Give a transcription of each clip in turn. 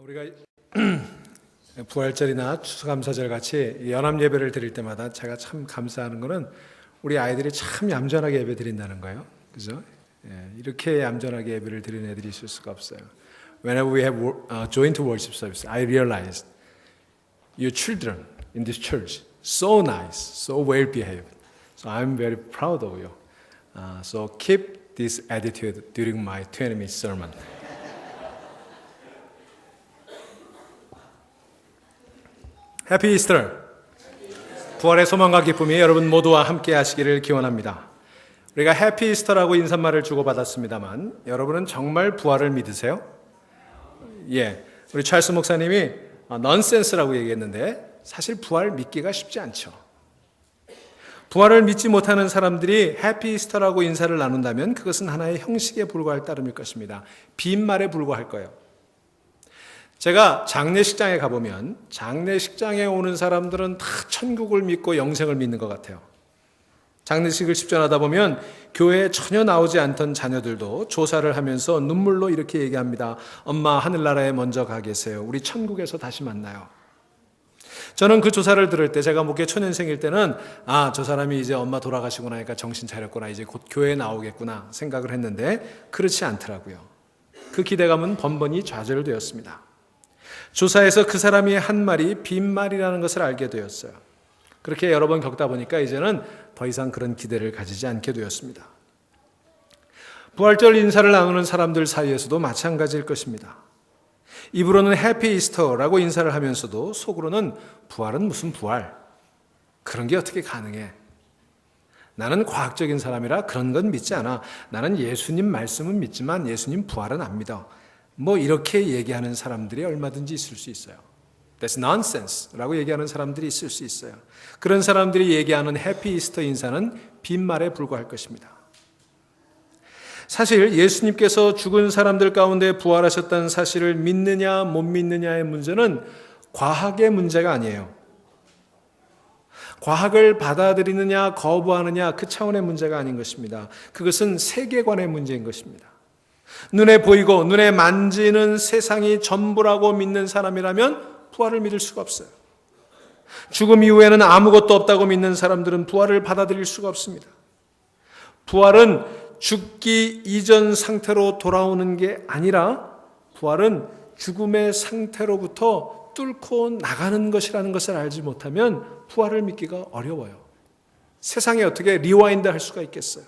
우리가 부활절이나 추수감사절 같이 연합 예배를 드릴 때마다 제가 참 감사하는 거는 우리 아이들이 참 얌전하게 예배 드린다는 거예요. 그죠? 이렇게 얌전하게 예배를 드리는 애들이 있을 수가 없어요. Whenever we have joint worship service, I realize your children in this church so nice, so well behaved. So I'm very proud of you. So keep this attitude during my 20-minute sermon. 해피 이스터! 부활의 소망과 기쁨이 여러분 모두와 함께 하시기를 기원합니다. 우리가 해피 이스터라고 인사말을 주고받았습니다만 여러분은 정말 부활을 믿으세요? 예, 우리 찰스 목사님이 넌센스라고 얘기했는데 사실 부활 믿기가 쉽지 않죠. 부활을 믿지 못하는 사람들이 해피 이스터라고 인사를 나눈다면 그것은 하나의 형식에 불과할 따름일 것입니다. 빈말에 불과할 거예요. 제가 장례식장에 가보면 장례식장에 오는 사람들은 다 천국을 믿고 영생을 믿는 것 같아요. 장례식을 집전하다 보면 교회에 전혀 나오지 않던 자녀들도 조사를 하면서 눈물로 이렇게 얘기합니다. 엄마 하늘나라에 먼저 가 계세요. 우리 천국에서 다시 만나요. 저는 그 조사를 들을 때 제가 목회 초년생일 때는 저 사람이 이제 엄마 돌아가시고 나니까 정신 차렸구나. 이제 곧 교회에 나오겠구나 생각을 했는데 그렇지 않더라고요. 그 기대감은 번번이 좌절되었습니다. 조사에서 그 사람이 한 말이 빈말이라는 것을 알게 되었어요. 그렇게 여러 번 겪다 보니까 이제는 더 이상 그런 기대를 가지지 않게 되었습니다. 부활절 인사를 나누는 사람들 사이에서도 마찬가지일 것입니다. 입으로는 해피 이스터라고 인사를 하면서도 속으로는 부활은 무슨 부활? 그런 게 어떻게 가능해? 나는 과학적인 사람이라 그런 건 믿지 않아. 나는 예수님 말씀은 믿지만 예수님 부활은 안 믿어. 이렇게 얘기하는 사람들이 얼마든지 있을 수 있어요. That's nonsense 라고 얘기하는 사람들이 있을 수 있어요. 그런 사람들이 얘기하는 해피 이스터 인사는 빈말에 불과할 것입니다. 사실 예수님께서 죽은 사람들 가운데 부활하셨다는 사실을 믿느냐 못 믿느냐의 문제는 과학의 문제가 아니에요. 과학을 받아들이느냐 거부하느냐 그 차원의 문제가 아닌 것입니다. 그것은 세계관의 문제인 것입니다. 눈에 보이고 눈에 만지는 세상이 전부라고 믿는 사람이라면 부활을 믿을 수가 없어요. 죽음 이후에는 아무것도 없다고 믿는 사람들은 부활을 받아들일 수가 없습니다. 부활은 죽기 이전 상태로 돌아오는 게 아니라 부활은 죽음의 상태로부터 뚫고 나가는 것이라는 것을 알지 못하면 부활을 믿기가 어려워요. 세상에 어떻게 리와인드 할 수가 있겠어요?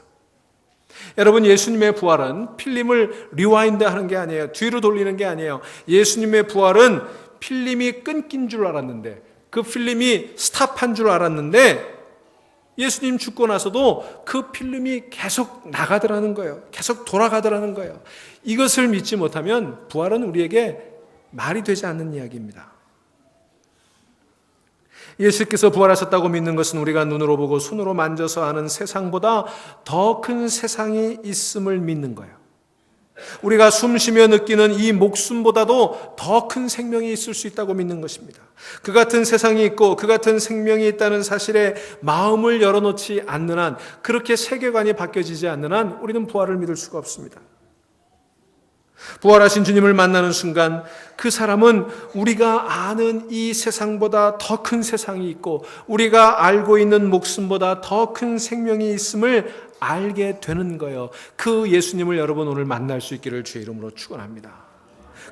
여러분, 예수님의 부활은 필름을 리와인드 하는 게 아니에요. 뒤로 돌리는 게 아니에요. 예수님의 부활은 필름이 끊긴 줄 알았는데, 그 필름이 스탑한 줄 알았는데 예수님 죽고 나서도 그 필름이 계속 나가더라는 거예요. 계속 돌아가더라는 거예요. 이것을 믿지 못하면 부활은 우리에게 말이 되지 않는 이야기입니다. 예수께서 부활하셨다고 믿는 것은 우리가 눈으로 보고 손으로 만져서 아는 세상보다 더 큰 세상이 있음을 믿는 거예요. 우리가 숨쉬며 느끼는 이 목숨보다도 더 큰 생명이 있을 수 있다고 믿는 것입니다. 그 같은 세상이 있고 그 같은 생명이 있다는 사실에 마음을 열어놓지 않는 한, 그렇게 세계관이 바뀌어지지 않는 한 우리는 부활을 믿을 수가 없습니다. 부활하신 주님을 만나는 순간 그 사람은 우리가 아는 이 세상보다 더 큰 세상이 있고 우리가 알고 있는 목숨보다 더 큰 생명이 있음을 알게 되는 거예요. 그 예수님을 여러분 오늘 만날 수 있기를 주의 이름으로 축원합니다.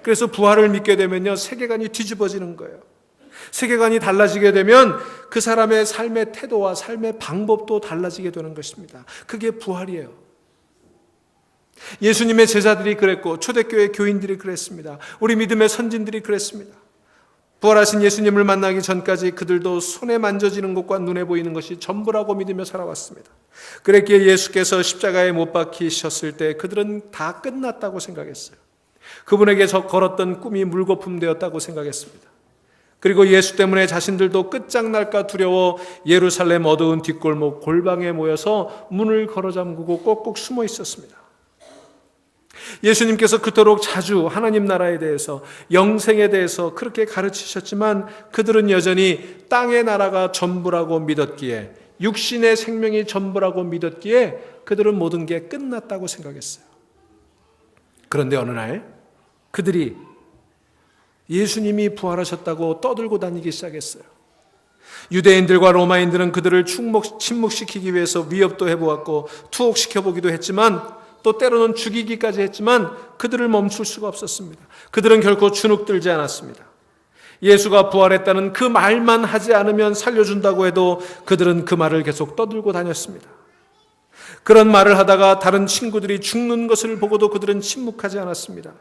그래서 부활을 믿게 되면요, 세계관이 뒤집어지는 거예요. 세계관이 달라지게 되면 그 사람의 삶의 태도와 삶의 방법도 달라지게 되는 것입니다. 그게 부활이에요. 예수님의 제자들이 그랬고 초대교회 교인들이 그랬습니다. 우리 믿음의 선진들이 그랬습니다. 부활하신 예수님을 만나기 전까지 그들도 손에 만져지는 것과 눈에 보이는 것이 전부라고 믿으며 살아왔습니다. 그랬기에 예수께서 십자가에 못 박히셨을 때 그들은 다 끝났다고 생각했어요. 그분에게 걸었던 꿈이 물거품 되었다고 생각했습니다. 그리고 예수 때문에 자신들도 끝장날까 두려워 예루살렘 어두운 뒷골목 골방에 모여서 문을 걸어 잠그고 꼭꼭 숨어 있었습니다. 예수님께서 그토록 자주 하나님 나라에 대해서, 영생에 대해서 그렇게 가르치셨지만 그들은 여전히 땅의 나라가 전부라고 믿었기에, 육신의 생명이 전부라고 믿었기에 그들은 모든 게 끝났다고 생각했어요. 그런데 어느 날 그들이 예수님이 부활하셨다고 떠들고 다니기 시작했어요. 유대인들과 로마인들은 그들을 침묵시키기 위해서 위협도 해보았고 투옥시켜보기도 했지만 또 때로는 죽이기까지 했지만 그들을 멈출 수가 없었습니다. 그들은 결코 주눅들지 않았습니다. 예수가 부활했다는 그 말만 하지 않으면 살려준다고 해도 그들은 그 말을 계속 떠들고 다녔습니다. 그런 말을 하다가 다른 친구들이 죽는 것을 보고도 그들은 침묵하지 않았습니다.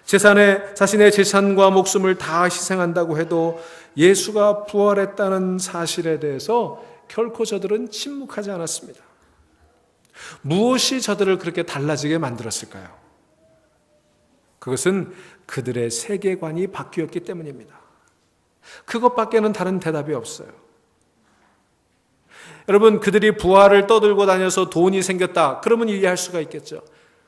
자신의 재산과 목숨을 다 희생한다고 해도 예수가 부활했다는 사실에 대해서 결코 저들은 침묵하지 않았습니다. 무엇이 저들을 그렇게 달라지게 만들었을까요? 그것은 그들의 세계관이 바뀌었기 때문입니다. 그것밖에는 다른 대답이 없어요. 여러분, 그들이 부활을 떠들고 다녀서 돈이 생겼다. 그러면 이해할 수가 있겠죠.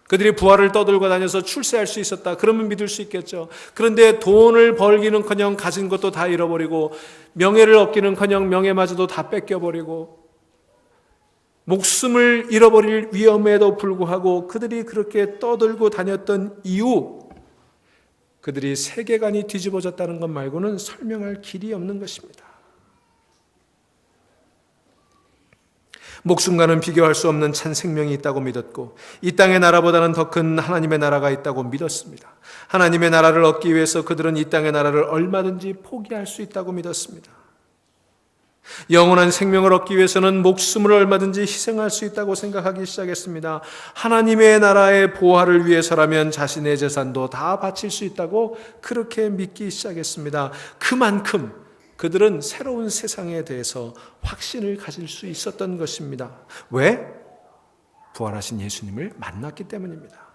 그들이 부활을 떠들고 다녀서 출세할 수 있었다. 그러면 믿을 수 있겠죠. 그런데 돈을 벌기는커녕 가진 것도 다 잃어버리고 명예를 얻기는커녕 명예마저도 다 뺏겨버리고 목숨을 잃어버릴 위험에도 불구하고 그들이 그렇게 떠들고 다녔던 이유, 그들이 세계관이 뒤집어졌다는 것 말고는 설명할 길이 없는 것입니다. 목숨과는 비교할 수 없는 찬 생명이 있다고 믿었고 이 땅의 나라보다는 더 큰 하나님의 나라가 있다고 믿었습니다. 하나님의 나라를 얻기 위해서 그들은 이 땅의 나라를 얼마든지 포기할 수 있다고 믿었습니다. 영원한 생명을 얻기 위해서는 목숨을 얼마든지 희생할 수 있다고 생각하기 시작했습니다. 하나님의 나라의 보화를 위해서라면 자신의 재산도 다 바칠 수 있다고 그렇게 믿기 시작했습니다. 그만큼 그들은 새로운 세상에 대해서 확신을 가질 수 있었던 것입니다. 왜? 부활하신 예수님을 만났기 때문입니다.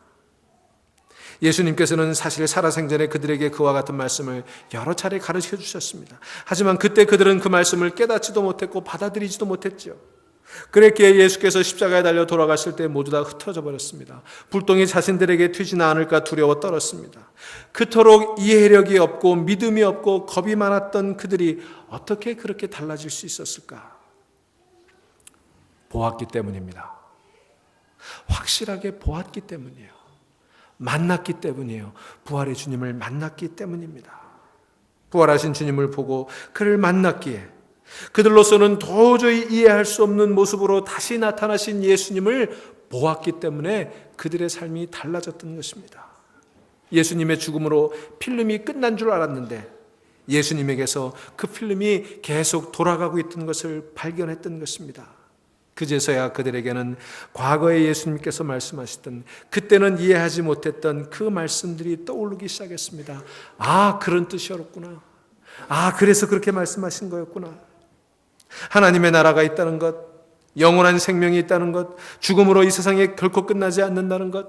예수님께서는 사실 살아생전에 그들에게 그와 같은 말씀을 여러 차례 가르쳐 주셨습니다. 하지만 그때 그들은 그 말씀을 깨닫지도 못했고 받아들이지도 못했죠. 그랬기에 예수께서 십자가에 달려 돌아가실 때 모두 다 흩어져 버렸습니다. 불똥이 자신들에게 튀지는 않을까 두려워 떨었습니다. 그토록 이해력이 없고 믿음이 없고 겁이 많았던 그들이 어떻게 그렇게 달라질 수 있었을까? 보았기 때문입니다. 확실하게 보았기 때문이에요. 만났기 때문이에요. 부활의 주님을 만났기 때문입니다. 부활하신 주님을 보고 그를 만났기에 그들로서는 도저히 이해할 수 없는 모습으로 다시 나타나신 예수님을 보았기 때문에 그들의 삶이 달라졌던 것입니다. 예수님의 죽음으로 필름이 끝난 줄 알았는데 예수님에게서 그 필름이 계속 돌아가고 있던 것을 발견했던 것입니다. 그제서야 그들에게는 과거에 예수님께서 말씀하셨던 그때는 이해하지 못했던 그 말씀들이 떠오르기 시작했습니다. 아, 그런 뜻이었구나. 아, 그래서 그렇게 말씀하신 거였구나. 하나님의 나라가 있다는 것, 영원한 생명이 있다는 것, 죽음으로 이 세상에 결코 끝나지 않는다는 것,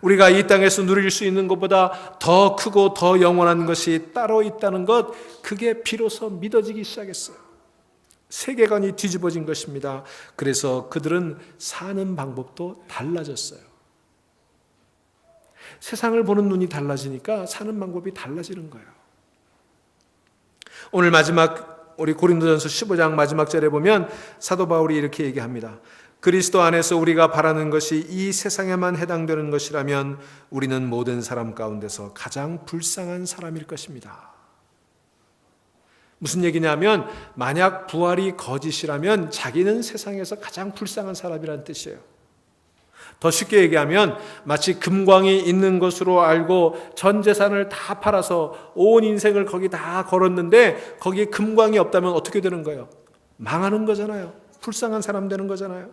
우리가 이 땅에서 누릴 수 있는 것보다 더 크고 더 영원한 것이 따로 있다는 것, 그게 비로소 믿어지기 시작했어요. 세계관이 뒤집어진 것입니다. 그래서 그들은 사는 방법도 달라졌어요. 세상을 보는 눈이 달라지니까 사는 방법이 달라지는 거예요. 오늘 마지막 우리 고린도전서 15장 마지막 절에 보면 사도 바울이 이렇게 얘기합니다. 그리스도 안에서 우리가 바라는 것이 이 세상에만 해당되는 것이라면 우리는 모든 사람 가운데서 가장 불쌍한 사람일 것입니다. 무슨 얘기냐면 만약 부활이 거짓이라면 자기는 세상에서 가장 불쌍한 사람이라는 뜻이에요. 더 쉽게 얘기하면 마치 금광이 있는 것으로 알고 전 재산을 다 팔아서 온 인생을 거기 다 걸었는데 거기에 금광이 없다면 어떻게 되는 거예요? 망하는 거잖아요. 불쌍한 사람 되는 거잖아요.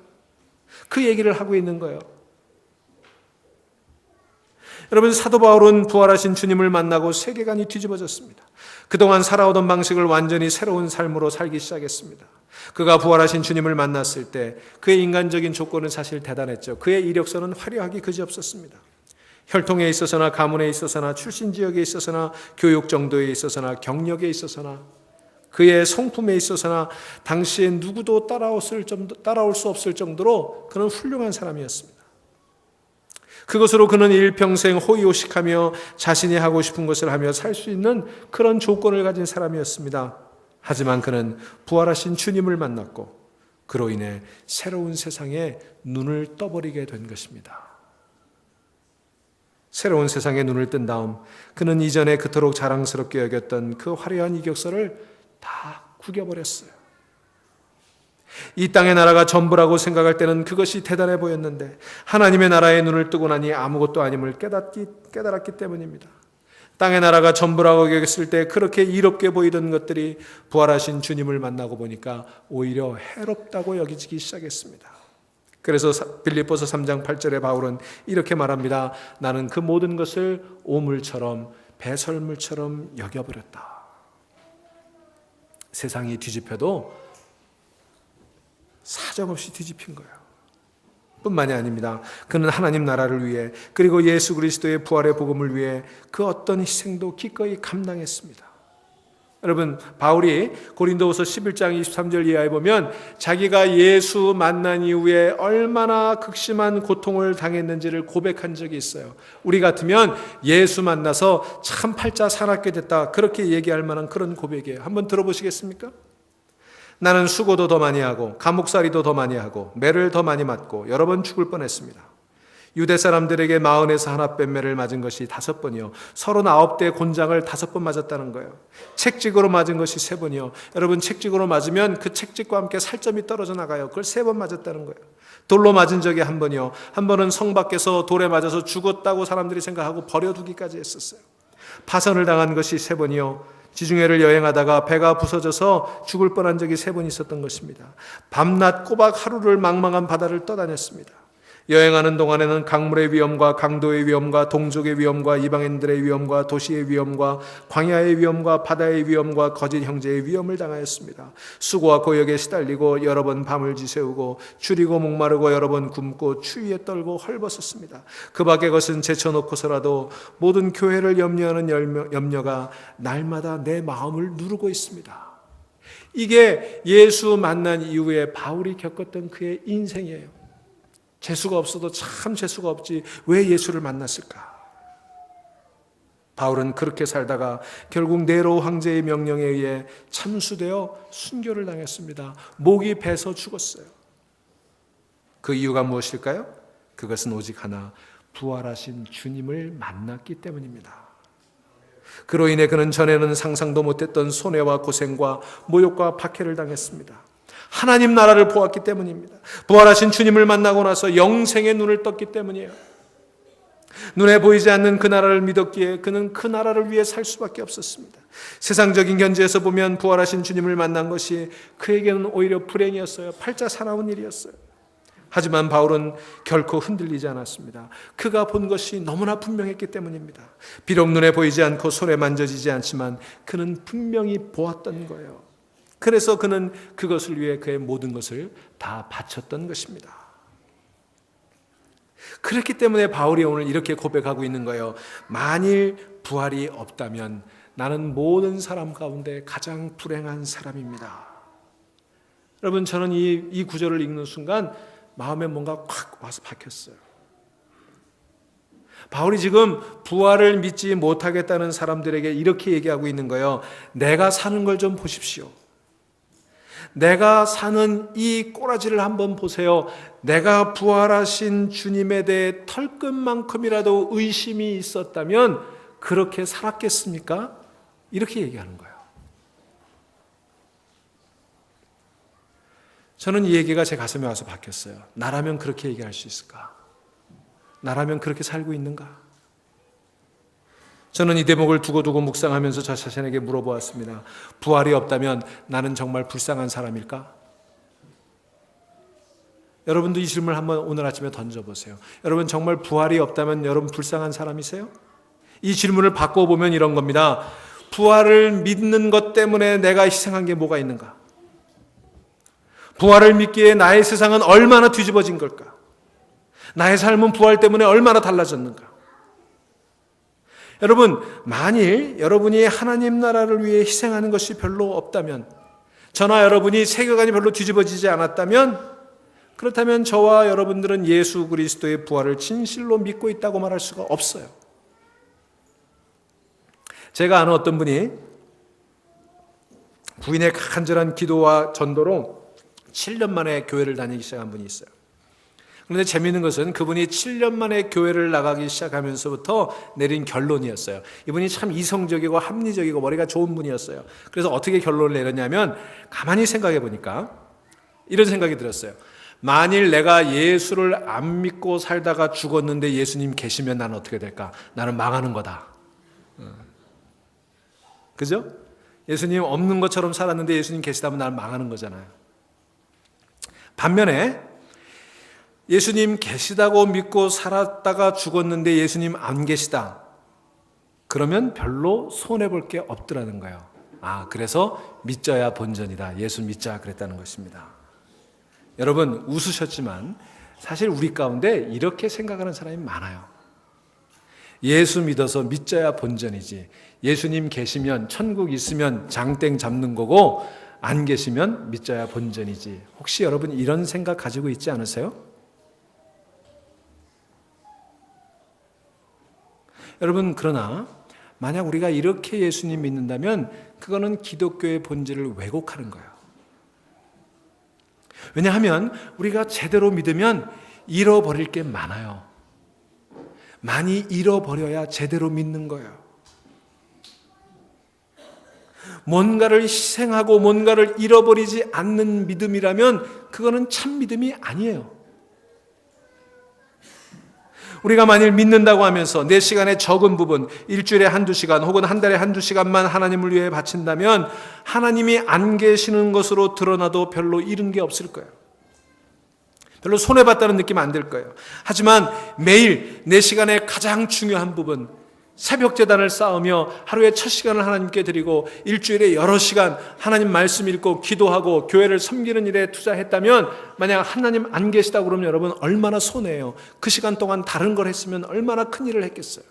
그 얘기를 하고 있는 거예요. 여러분, 사도 바울은 부활하신 주님을 만나고 세계관이 뒤집어졌습니다. 그동안 살아오던 방식을 완전히 새로운 삶으로 살기 시작했습니다. 그가 부활하신 주님을 만났을 때 그의 인간적인 조건은 사실 대단했죠. 그의 이력서는 화려하기 그지없었습니다. 혈통에 있어서나 가문에 있어서나 출신 지역에 있어서나 교육 정도에 있어서나 경력에 있어서나 그의 성품에 있어서나 당시에 누구도 따라올 수 없을 정도로 그는 훌륭한 사람이었습니다. 그것으로 그는 일평생 호의호식하며 자신이 하고 싶은 것을 하며 살 수 있는 그런 조건을 가진 사람이었습니다. 하지만 그는 부활하신 주님을 만났고 그로 인해 새로운 세상에 눈을 떠버리게 된 것입니다. 새로운 세상에 눈을 뜬 다음 그는 이전에 그토록 자랑스럽게 여겼던 그 화려한 이격서를 다 구겨버렸어요. 이 땅의 나라가 전부라고 생각할 때는 그것이 대단해 보였는데 하나님의 나라에 눈을 뜨고 나니 아무것도 아님을 깨달았기 때문입니다. 땅의 나라가 전부라고 여겼을 때 그렇게 이롭게 보이던 것들이 부활하신 주님을 만나고 보니까 오히려 해롭다고 여기지기 시작했습니다. 그래서 빌립보서 3장 8절에 바울은 이렇게 말합니다. 나는 그 모든 것을 오물처럼 배설물처럼 여겨버렸다. 세상이 뒤집혀도 사정없이 뒤집힌 거예요. 뿐만이 아닙니다. 그는 하나님 나라를 위해 그리고 예수 그리스도의 부활의 복음을 위해 그 어떤 희생도 기꺼이 감당했습니다. 여러분, 바울이 고린도후서 11장 23절 이하에 보면 자기가 예수 만난 이후에 얼마나 극심한 고통을 당했는지를 고백한 적이 있어요. 우리 같으면 예수 만나서 참 팔자 사납게 됐다, 그렇게 얘기할 만한 그런 고백이에요. 한번 들어보시겠습니까? 나는 수고도 더 많이 하고 감옥살이도 더 많이 하고 매를 더 많이 맞고 여러 번 죽을 뻔했습니다. 유대 사람들에게 40에서 하나 뺀 매를 맞은 것이 5번이요 39대 곤장을 5번 맞았다는 거예요. 책직으로 맞은 것이 3번이요. 여러분, 책직으로 맞으면 그 책직과 함께 살점이 떨어져 나가요. 그걸 3번 맞았다는 거예요. 돌로 맞은 적이 1번이요. 한 번은 성 밖에서 돌에 맞아서 죽었다고 사람들이 생각하고 버려두기까지 했었어요. 파선을 당한 것이 3번이요. 지중해를 여행하다가 배가 부서져서 죽을 뻔한 적이 3번 있었던 것입니다. 밤낮 꼬박 하루를 망망한 바다를 떠다녔습니다. 여행하는 동안에는 강물의 위험과 강도의 위험과 동족의 위험과 이방인들의 위험과 도시의 위험과 광야의 위험과 바다의 위험과 거짓 형제의 위험을 당하였습니다. 수고와 고역에 시달리고 여러 번 밤을 지새우고 줄이고 목마르고 여러 번 굶고 추위에 떨고 헐벗었습니다. 그 밖의 것은 제쳐놓고서라도 모든 교회를 염려하는 염려가 날마다 내 마음을 누르고 있습니다. 이게 예수 만난 이후에 바울이 겪었던 그의 인생이에요. 재수가 없어도 참 재수가 없지 왜 예수를 만났을까? 바울은 그렇게 살다가 결국 네로 황제의 명령에 의해 참수되어 순교를 당했습니다. 목이 베서 죽었어요. 그 이유가 무엇일까요? 그것은 오직 하나, 부활하신 주님을 만났기 때문입니다. 그로 인해 그는 전에는 상상도 못했던 손해와 고생과 모욕과 박해를 당했습니다. 하나님 나라를 보았기 때문입니다. 부활하신 주님을 만나고 나서 영생의 눈을 떴기 때문이에요. 눈에 보이지 않는 그 나라를 믿었기에 그는 그 나라를 위해 살 수밖에 없었습니다. 세상적인 견지에서 보면 부활하신 주님을 만난 것이 그에게는 오히려 불행이었어요. 팔자 사나운 일이었어요. 하지만 바울은 결코 흔들리지 않았습니다. 그가 본 것이 너무나 분명했기 때문입니다. 비록 눈에 보이지 않고 손에 만져지지 않지만 그는 분명히 보았던 거예요. 그래서 그는 그것을 위해 그의 모든 것을 다 바쳤던 것입니다. 그렇기 때문에 바울이 오늘 이렇게 고백하고 있는 거예요. 만일 부활이 없다면 나는 모든 사람 가운데 가장 불행한 사람입니다. 여러분, 저는 이 구절을 읽는 순간 마음에 뭔가 확 와서 박혔어요. 바울이 지금 부활을 믿지 못하겠다는 사람들에게 이렇게 얘기하고 있는 거예요. 내가 사는 걸 좀 보십시오. 내가 사는 이 꼬라지를 한번 보세요. 내가 부활하신 주님에 대해 털끝만큼이라도 의심이 있었다면 그렇게 살았겠습니까? 이렇게 얘기하는 거예요. 저는 이 얘기가 제 가슴에 와서 박혔어요. 나라면 그렇게 얘기할 수 있을까? 나라면 그렇게 살고 있는가? 저는 이 대목을 두고두고 묵상하면서 저 자신에게 물어보았습니다. 부활이 없다면 나는 정말 불쌍한 사람일까? 여러분도 이 질문을 한번 오늘 아침에 던져보세요. 여러분, 정말 부활이 없다면 여러분 불쌍한 사람이세요? 이 질문을 바꿔보면 이런 겁니다. 부활을 믿는 것 때문에 내가 희생한 게 뭐가 있는가? 부활을 믿기에 나의 세상은 얼마나 뒤집어진 걸까? 나의 삶은 부활 때문에 얼마나 달라졌는가? 여러분, 만일 여러분이 하나님 나라를 위해 희생하는 것이 별로 없다면, 저나 여러분이 세계관이 별로 뒤집어지지 않았다면, 그렇다면 저와 여러분들은 예수 그리스도의 부활을 진실로 믿고 있다고 말할 수가 없어요. 제가 아는 어떤 분이 부인의 간절한 기도와 전도로 7년 만에 교회를 다니기 시작한 분이 있어요. 그런데 재미있는 것은 그분이 7년 만에 교회를 나가기 시작하면서부터 내린 결론이었어요. 이분이 참 이성적이고 합리적이고 머리가 좋은 분이었어요. 그래서 어떻게 결론을 내렸냐면 가만히 생각해 보니까 이런 생각이 들었어요. 만일 내가 예수를 안 믿고 살다가 죽었는데 예수님 계시면 나는 어떻게 될까? 나는 망하는 거다. 그죠? 예수님 없는 것처럼 살았는데 예수님 계시다면 나는 망하는 거잖아요. 반면에 예수님 계시다고 믿고 살았다가 죽었는데 예수님 안 계시다. 그러면 별로 손해볼 게 없더라는 거예요. 그래서 믿져야 본전이다. 예수 믿자 그랬다는 것입니다. 여러분 웃으셨지만 사실 우리 가운데 이렇게 생각하는 사람이 많아요. 예수 믿어서 믿져야 본전이지. 예수님 계시면 천국 있으면 장땡 잡는 거고 안 계시면 믿져야 본전이지. 혹시 여러분 이런 생각 가지고 있지 않으세요? 여러분 그러나 만약 우리가 이렇게 예수님 믿는다면 그거는 기독교의 본질을 왜곡하는 거예요. 왜냐하면 우리가 제대로 믿으면 잃어버릴 게 많아요. 많이 잃어버려야 제대로 믿는 거예요. 뭔가를 희생하고 뭔가를 잃어버리지 않는 믿음이라면 그거는 참 믿음이 아니에요. 우리가 만일 믿는다고 하면서 내 시간의 적은 부분, 일주일에 한두 시간 혹은 한 달에 한두 시간만 하나님을 위해 바친다면 하나님이 안 계시는 것으로 드러나도 별로 잃은 게 없을 거예요. 별로 손해봤다는 느낌 안 들 거예요. 하지만 매일 내 시간의 가장 중요한 부분, 새벽 제단을 쌓으며 하루에 첫 시간을 하나님께 드리고 일주일에 여러 시간 하나님 말씀 읽고 기도하고 교회를 섬기는 일에 투자했다면 만약 하나님 안 계시다고 그러면 여러분 얼마나 손해예요. 그 시간 동안 다른 걸 했으면 얼마나 큰 일을 했겠어요.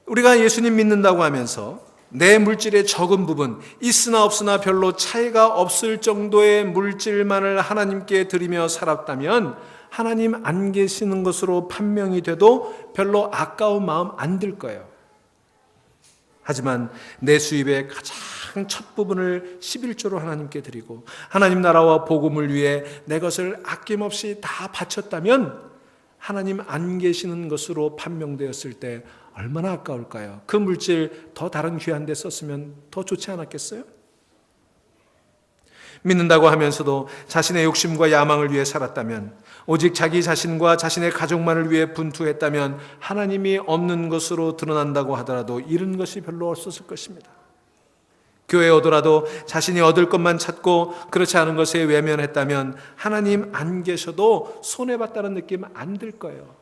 우리가 예수님 믿는다고 하면서 내 물질의 적은 부분, 있으나 없으나 별로 차이가 없을 정도의 물질만을 하나님께 드리며 살았다면 하나님 안 계시는 것으로 판명이 돼도 별로 아까운 마음 안 들 거예요. 하지만 내 수입의 가장 첫 부분을 11조로 하나님께 드리고 하나님 나라와 복음을 위해 내 것을 아낌없이 다 바쳤다면 하나님 안 계시는 것으로 판명되었을 때 얼마나 아까울까요? 그 물질 더 다른 귀한 데 썼으면 더 좋지 않았겠어요? 믿는다고 하면서도 자신의 욕심과 야망을 위해 살았다면, 오직 자기 자신과 자신의 가족만을 위해 분투했다면 하나님이 없는 것으로 드러난다고 하더라도 잃은 것이 별로 없었을 것입니다. 교회에 오더라도 자신이 얻을 것만 찾고 그렇지 않은 것에 외면했다면 하나님 안 계셔도 손해봤다는 느낌 안 들 거예요.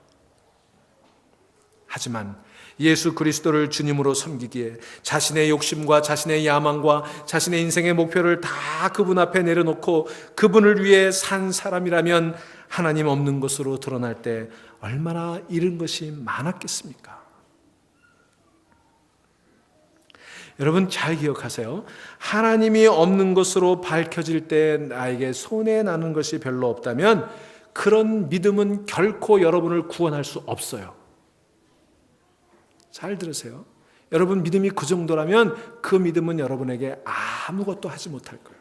하지만 예수 그리스도를 주님으로 섬기기에 자신의 욕심과 자신의 야망과 자신의 인생의 목표를 다 그분 앞에 내려놓고 그분을 위해 산 사람이라면 하나님 없는 것으로 드러날 때 얼마나 잃은 것이 많았겠습니까? 여러분 잘 기억하세요. 하나님이 없는 것으로 밝혀질 때 나에게 손해나는 것이 별로 없다면 그런 믿음은 결코 여러분을 구원할 수 없어요. 잘 들으세요. 여러분 믿음이 그 정도라면 그 믿음은 여러분에게 아무것도 하지 못할 거예요.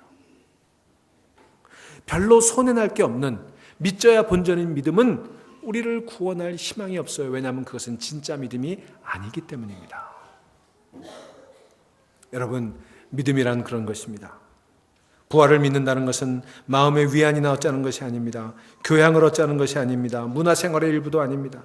별로 손해날 게 없는 믿져야 본전인 믿음은 우리를 구원할 희망이 없어요. 왜냐하면 그것은 진짜 믿음이 아니기 때문입니다. 여러분 믿음이란 그런 것입니다. 부활을 믿는다는 것은 마음의 위안이나 얻자는 것이 아닙니다. 교양을 얻자는 것이 아닙니다. 문화생활의 일부도 아닙니다.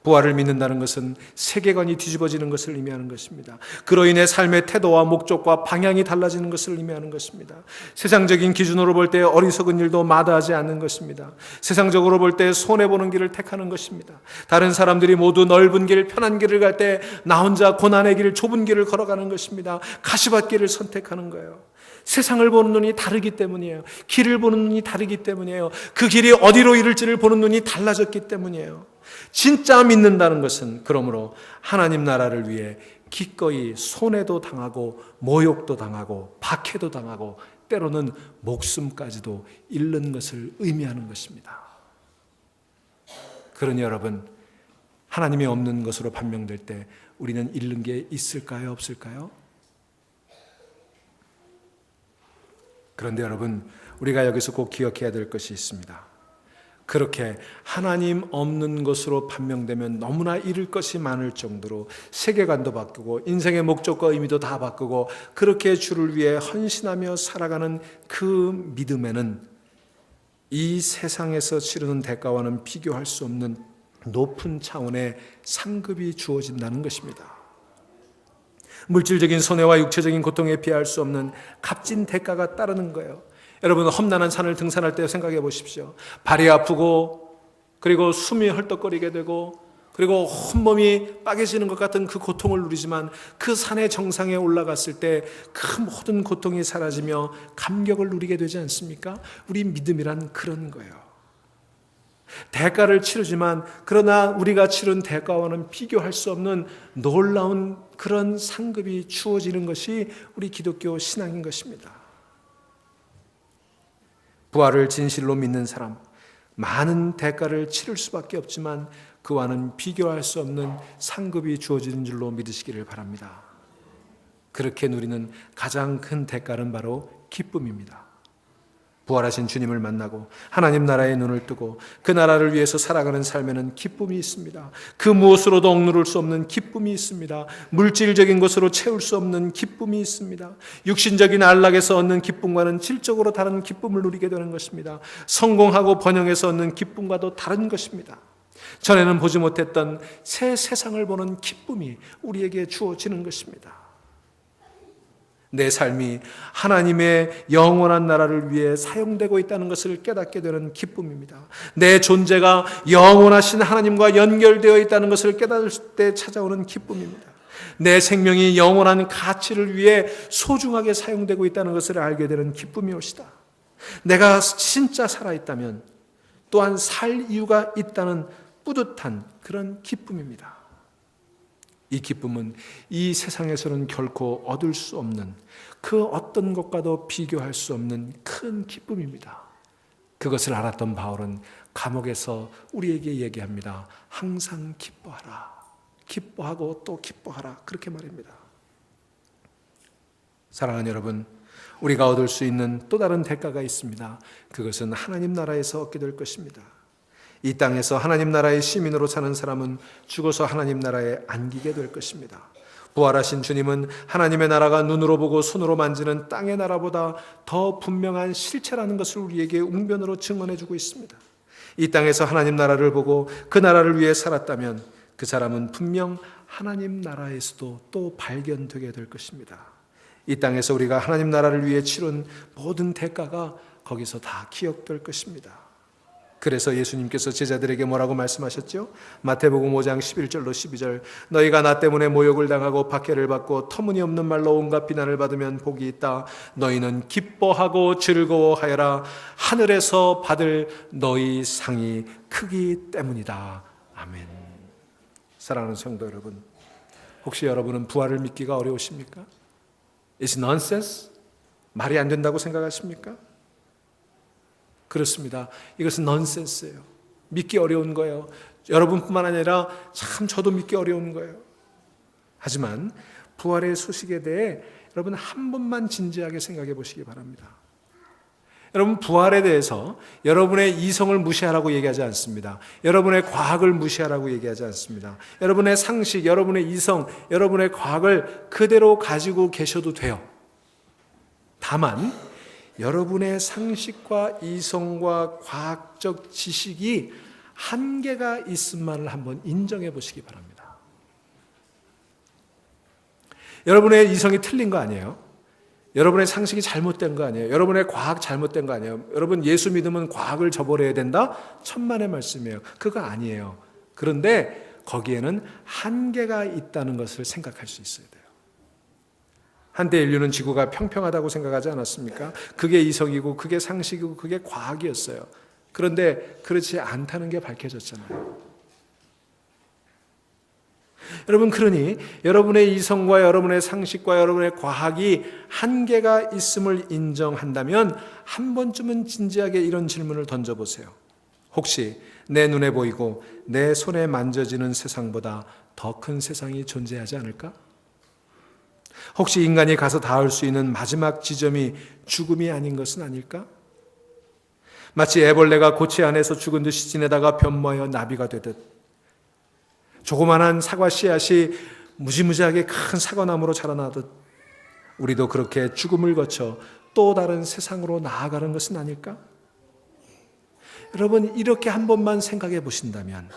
부활을 믿는다는 것은 세계관이 뒤집어지는 것을 의미하는 것입니다. 그로 인해 삶의 태도와 목적과 방향이 달라지는 것을 의미하는 것입니다. 세상적인 기준으로 볼 때 어리석은 일도 마다하지 않는 것입니다. 세상적으로 볼 때 손해보는 길을 택하는 것입니다. 다른 사람들이 모두 넓은 길, 편한 길을 갈 때 나 혼자 고난의 길, 좁은 길을 걸어가는 것입니다. 가시밭길을 선택하는 거예요. 세상을 보는 눈이 다르기 때문이에요. 길을 보는 눈이 다르기 때문이에요. 그 길이 어디로 이를지를 보는 눈이 달라졌기 때문이에요. 진짜 믿는다는 것은 그러므로 하나님 나라를 위해 기꺼이 손해도 당하고 모욕도 당하고 박해도 당하고 때로는 목숨까지도 잃는 것을 의미하는 것입니다. 그러니 여러분, 하나님이 없는 것으로 판명될 때 우리는 잃는 게 있을까요? 없을까요? 그런데 여러분, 우리가 여기서 꼭 기억해야 될 것이 있습니다. 그렇게 하나님 없는 것으로 판명되면 너무나 잃을 것이 많을 정도로 세계관도 바꾸고 인생의 목적과 의미도 다 바꾸고 그렇게 주를 위해 헌신하며 살아가는 그 믿음에는 이 세상에서 치르는 대가와는 비교할 수 없는 높은 차원의 상급이 주어진다는 것입니다. 물질적인 손해와 육체적인 고통에 비할 수 없는 값진 대가가 따르는 거예요. 여러분, 험난한 산을 등산할 때 생각해 보십시오. 발이 아프고 그리고 숨이 헐떡거리게 되고 그리고 온몸이 빠개지는 것 같은 그 고통을 누리지만 그 산의 정상에 올라갔을 때 그 모든 고통이 사라지며 감격을 누리게 되지 않습니까? 우리 믿음이란 그런 거예요. 대가를 치르지만 그러나 우리가 치른 대가와는 비교할 수 없는 놀라운 그런 상급이 주어지는 것이 우리 기독교 신앙인 것입니다. 부활을 진실로 믿는 사람, 많은 대가를 치를 수밖에 없지만 그와는 비교할 수 없는 상급이 주어지는 줄로 믿으시기를 바랍니다. 그렇게 누리는 가장 큰 대가는 바로 기쁨입니다. 부활하신 주님을 만나고 하나님 나라의 눈을 뜨고 그 나라를 위해서 살아가는 삶에는 기쁨이 있습니다. 그 무엇으로도 억누를 수 없는 기쁨이 있습니다. 물질적인 것으로 채울 수 없는 기쁨이 있습니다. 육신적인 안락에서 얻는 기쁨과는 질적으로 다른 기쁨을 누리게 되는 것입니다. 성공하고 번영에서 얻는 기쁨과도 다른 것입니다. 전에는 보지 못했던 새 세상을 보는 기쁨이 우리에게 주어지는 것입니다. 내 삶이 하나님의 영원한 나라를 위해 사용되고 있다는 것을 깨닫게 되는 기쁨입니다. 내 존재가 영원하신 하나님과 연결되어 있다는 것을 깨달을 때 찾아오는 기쁨입니다. 내 생명이 영원한 가치를 위해 소중하게 사용되고 있다는 것을 알게 되는 기쁨이 옵니다. 내가 진짜 살아있다면 또한 살 이유가 있다는 뿌듯한 그런 기쁨입니다. 이 기쁨은 이 세상에서는 결코 얻을 수 없는 그 어떤 것과도 비교할 수 없는 큰 기쁨입니다. 그것을 알았던 바울은 감옥에서 우리에게 얘기합니다. 항상 기뻐하라. 기뻐하고 또 기뻐하라. 그렇게 말입니다. 사랑하는 여러분, 우리가 얻을 수 있는 또 다른 대가가 있습니다. 그것은 하나님 나라에서 얻게 될 것입니다. 이 땅에서 하나님 나라의 시민으로 사는 사람은 죽어서 하나님 나라에 안기게 될 것입니다. 부활하신 주님은 하나님의 나라가 눈으로 보고 손으로 만지는 땅의 나라보다 더 분명한 실체라는 것을 우리에게 웅변으로 증언해 주고 있습니다. 이 땅에서 하나님 나라를 보고 그 나라를 위해 살았다면 그 사람은 분명 하나님 나라에서도 또 발견되게 될 것입니다. 이 땅에서 우리가 하나님 나라를 위해 치른 모든 대가가 거기서 다 기억될 것입니다. 그래서 예수님께서 제자들에게 뭐라고 말씀하셨죠? 마태복음 5장 11절로 12절, 너희가 나 때문에 모욕을 당하고 박해를 받고 터무니없는 말로 온갖 비난을 받으면 복이 있다. 너희는 기뻐하고 즐거워하여라. 하늘에서 받을 너희 상이 크기 때문이다. 아멘. 사랑하는 성도 여러분, 혹시 여러분은 부활을 믿기가 어려우십니까? It's nonsense? 말이 안 된다고 생각하십니까? 그렇습니다. 이것은 넌센스예요. 믿기 어려운 거예요. 여러분뿐만 아니라 참 저도 믿기 어려운 거예요. 하지만 부활의 소식에 대해 여러분 한 번만 진지하게 생각해 보시기 바랍니다. 여러분, 부활에 대해서 여러분의 이성을 무시하라고 얘기하지 않습니다. 여러분의 과학을 무시하라고 얘기하지 않습니다. 여러분의 상식, 여러분의 이성, 여러분의 과학을 그대로 가지고 계셔도 돼요. 다만 여러분의 상식과 이성과 과학적 지식이 한계가 있음만을 한번 인정해 보시기 바랍니다. 여러분의 이성이 틀린 거 아니에요? 여러분의 상식이 잘못된 거 아니에요? 여러분의 과학 잘못된 거 아니에요? 여러분, 예수 믿으면 과학을 저버려야 된다? 천만의 말씀이에요. 그거 아니에요. 그런데 거기에는 한계가 있다는 것을 생각할 수 있어야 돼요. 한때 인류는 지구가 평평하다고 생각하지 않았습니까? 그게 이성이고 그게 상식이고 그게 과학이었어요. 그런데 그렇지 않다는 게 밝혀졌잖아요. 여러분, 그러니 여러분의 이성과 여러분의 상식과 여러분의 과학이 한계가 있음을 인정한다면 한 번쯤은 진지하게 이런 질문을 던져보세요. 혹시 내 눈에 보이고 내 손에 만져지는 세상보다 더 큰 세상이 존재하지 않을까? 혹시 인간이 가서 닿을 수 있는 마지막 지점이 죽음이 아닌 것은 아닐까? 마치 애벌레가 고치 안에서 죽은 듯이 지내다가 변모하여 나비가 되듯, 조그만한 사과 씨앗이 무지무지하게 큰 사과나무로 자라나듯 우리도 그렇게 죽음을 거쳐 또 다른 세상으로 나아가는 것은 아닐까? 여러분, 이렇게 한 번만 생각해 보신다면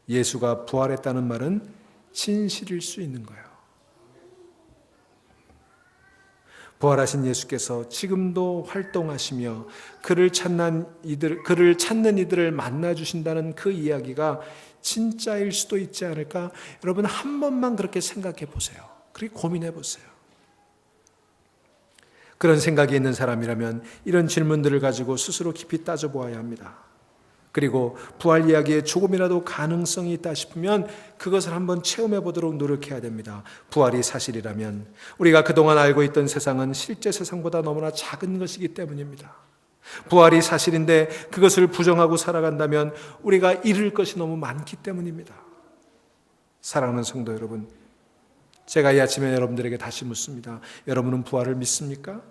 예수가 부활했다는 말은 진실일 수 있는 거예요. 부활하신 예수께서 지금도 활동하시며 그를 찾는 이들을 만나 주신다는 그 이야기가 진짜일 수도 있지 않을까? 여러분, 한 번만 그렇게 생각해 보세요. 그리고 고민해 보세요. 그런 생각이 있는 사람이라면 이런 질문들을 가지고 스스로 깊이 따져보아야 합니다. 그리고 부활 이야기에 조금이라도 가능성이 있다 싶으면 그것을 한번 체험해 보도록 노력해야 됩니다. 부활이 사실이라면 우리가 그동안 알고 있던 세상은 실제 세상보다 너무나 작은 것이기 때문입니다. 부활이 사실인데 그것을 부정하고 살아간다면 우리가 잃을 것이 너무 많기 때문입니다. 사랑하는 성도 여러분, 제가 이 아침에 여러분들에게 다시 묻습니다. 여러분은 부활을 믿습니까?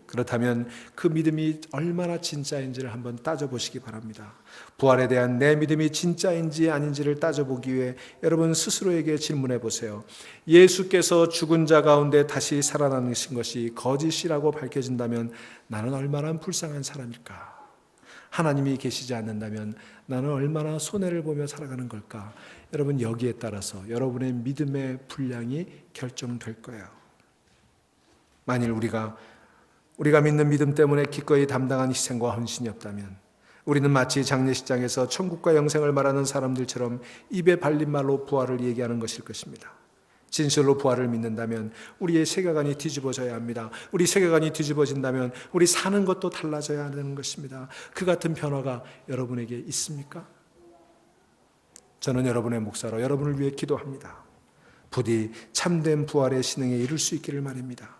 그렇다면 그 믿음이 얼마나 진짜인지를 한번 따져보시기 바랍니다. 부활에 대한 내 믿음이 진짜인지 아닌지를 따져보기 위해 여러분 스스로에게 질문해 보세요. 예수께서 죽은 자 가운데 다시 살아나신 것이 거짓이라고 밝혀진다면 나는 얼마나 불쌍한 사람일까? 하나님이 계시지 않는다면 나는 얼마나 손해를 보며 살아가는 걸까? 여러분, 여기에 따라서 여러분의 믿음의 분량이 결정될 거예요. 만일 우리가 믿는 믿음 때문에 기꺼이 담당한 희생과 헌신이 없다면 우리는 마치 장례식장에서 천국과 영생을 말하는 사람들처럼 입에 발린 말로 부활을 얘기하는 것일 것입니다. 진실로 부활을 믿는다면 우리의 세계관이 뒤집어져야 합니다. 우리 세계관이 뒤집어진다면 우리 사는 것도 달라져야 하는 것입니다. 그 같은 변화가 여러분에게 있습니까? 저는 여러분의 목사로 여러분을 위해 기도합니다. 부디 참된 부활의 신앙에 이룰 수 있기를 말입니다.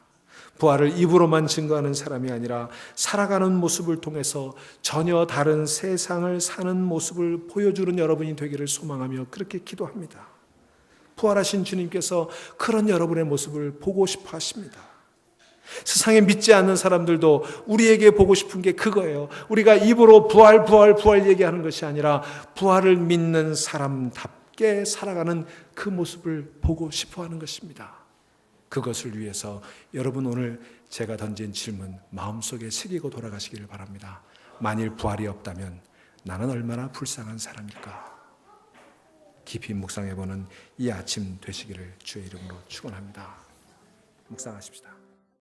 부활을 입으로만 증거하는 사람이 아니라 살아가는 모습을 통해서 전혀 다른 세상을 사는 모습을 보여주는 여러분이 되기를 소망하며 그렇게 기도합니다. 부활하신 주님께서 그런 여러분의 모습을 보고 싶어 하십니다. 세상에 믿지 않는 사람들도 우리에게 보고 싶은 게 그거예요. 우리가 입으로 부활 얘기하는 것이 아니라 부활을 믿는 사람답게 살아가는 그 모습을 보고 싶어 하는 것입니다. 그것을 위해서 여러분, 오늘 제가 던진 질문 마음속에 새기고 돌아가시기를 바랍니다. 만일 부활이 없다면 나는 얼마나 불쌍한 사람일까? 깊이 묵상해보는 이 아침 되시기를 주의 이름으로 축원합니다. 묵상하십시다.